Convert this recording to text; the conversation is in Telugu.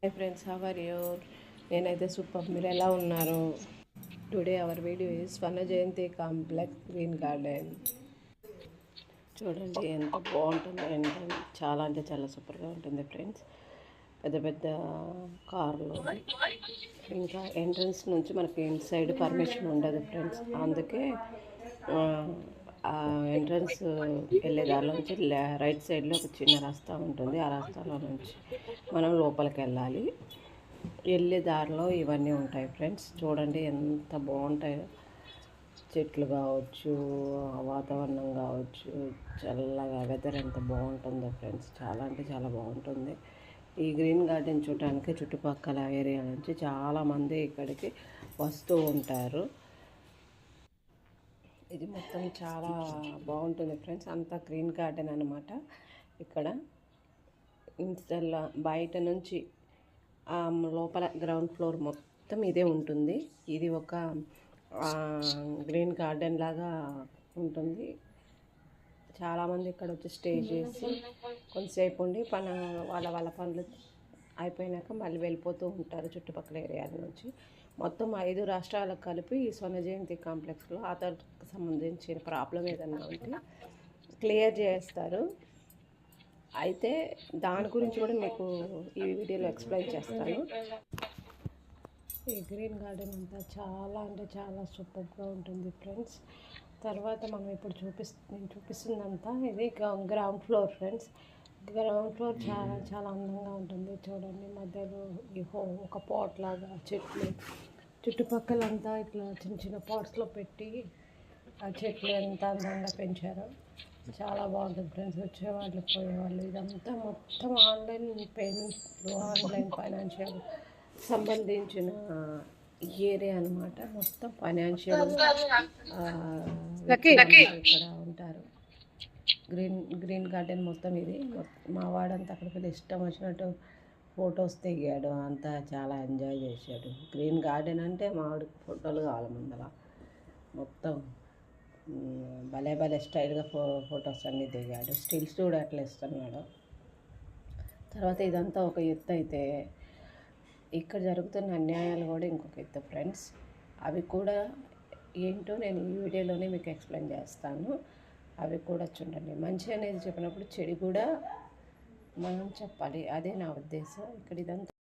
Hi friends, how are you? నేనైతే సూపర్. మీరు ఎలా ఉన్నారు? టుడే అవర్ వీడియో ఇస్ వన జయంతి కాంప్లెక్స్ గ్రీన్ గార్డెన్. చూడండి ఎంత బాగుంటుంది. చాలా అంటే చాలా సూపర్గా ఉంటుంది ఫ్రెండ్స్. పెద్ద పెద్ద కార్లు, ఇంకా ఎంట్రన్స్ నుంచి మనకి ఇన్సైడ్ పర్మిషన్ ఉండదు ఫ్రెండ్స్. అందుకే ఎంట్రన్స్ వెళ్ళే దారిలో నుంచి రైట్ సైడ్లో ఒక చిన్న రస్తా ఉంటుంది. ఆ రస్తాలో నుంచి మనం లోపలికి వెళ్ళాలి. వెళ్ళే దారిలో ఇవన్నీ ఉంటాయి ఫ్రెండ్స్. చూడండి ఎంత బాగుంటాయో. చెట్లు కావచ్చు, వాతావరణం కావచ్చు, చల్లగా వెదర్ ఎంత బాగుంటుందో ఫ్రెండ్స్. చాలా అంటే చాలా బాగుంటుంది. ఈ గ్రీన్ గార్డెన్ చూడటానికి చుట్టుపక్కల ఏరియా నుంచి చాలామంది ఇక్కడికి వస్తూ ఉంటారు. ఇది మొత్తం చాలా బాగుంటుంది ఫ్రెండ్స్. అంతా గ్రీన్ గార్డెన్ అనమాట. ఇక్కడ ఇన్స్టల్లా బయట నుంచి లోపల గ్రౌండ్ ఫ్లోర్ మొత్తం ఇదే ఉంటుంది. ఇది ఒక గ్రీన్ గార్డెన్ లాగా ఉంటుంది. చాలామంది ఇక్కడ వచ్చి స్టే చేసి కొంతసేపు ఉండి వాళ్ళ పనులు అయిపోయినాక మళ్ళీ వెళ్ళిపోతూ ఉంటారు చుట్టుపక్కల ఏరియాల నుంచి. మొత్తం 5 రాష్ట్రాలకు కలిపి ఈ స్వర్ణ జయంతి కాంప్లెక్స్లో ఆధార్కి సంబంధించిన ప్రాబ్లం ఏదన్నా ఉంటే క్లియర్ చేస్తారు. అయితే దాని గురించి కూడా మీకు ఈ వీడియోలో ఎక్స్ప్లెయిన్ చేస్తాను. ఈ గ్రీన్ గార్డెన్ అంతా చాలా అంటే చాలా సూపర్గా ఉంటుంది ఫ్రెండ్స్. తర్వాత మనం ఇప్పుడు నేను చూపిస్తుందంతా ఇది ground floor friends. Ground floor చాలా చాలా అందంగా ఉంటుంది. చూడండి, మధ్యలో ఒక పాట్ లాగా చెట్లు, చుట్టుపక్కలంతా ఇట్లా చిన్న చిన్న పాట్స్లో పెట్టి ఆ చెట్లు ఎంత అందంగా పెంచారో చాలా బాగుంటుంది ఫ్రెండ్స్. వచ్చేవాళ్ళు పోయేవాళ్ళు ఇదంతా మొత్తం ఆన్లైన్ పేమెంట్స్, ఆన్లైన్ ఫైనాన్షియల్ సంబంధించిన ఏరియా అనమాట. మొత్తం ఫైనాన్షియల్ ఇక్కడ ఉంటారు. గ్రీన్ గార్డెన్ మొత్తం ఇది. మా వాడంతా అక్కడికి వెళ్ళి ఇష్టం వచ్చినట్టు ఫొటోస్ దిగాడు. అంతా చాలా ఎంజాయ్ చేశాడు. గ్రీన్ గార్డెన్ అంటే మామిడికి ఫోటోలు కావాలి ముందర. మొత్తం భలే భలే స్టైల్గా ఫొటోస్ అన్నీ దిగాడు. స్టిల్స్ కూడా అట్లా ఇస్తున్నాడు. తర్వాత ఇదంతా ఒక ఎత్తు అయితే ఇక్కడ జరుగుతున్న అన్యాయాలు కూడా ఇంకొక ఎత్తు ఫ్రెండ్స్. అవి కూడా ఏంటో నేను ఈ వీడియోలోనే మీకు ఎక్స్ప్లెయిన్ చేస్తాను. అవి కూడా చూడండి. మంచి అనేది చెప్పినప్పుడు చెడు కూడా మనం చెప్పాలి. అదే నా ఉద్దేశం. ఇక్కడ ఇదంతా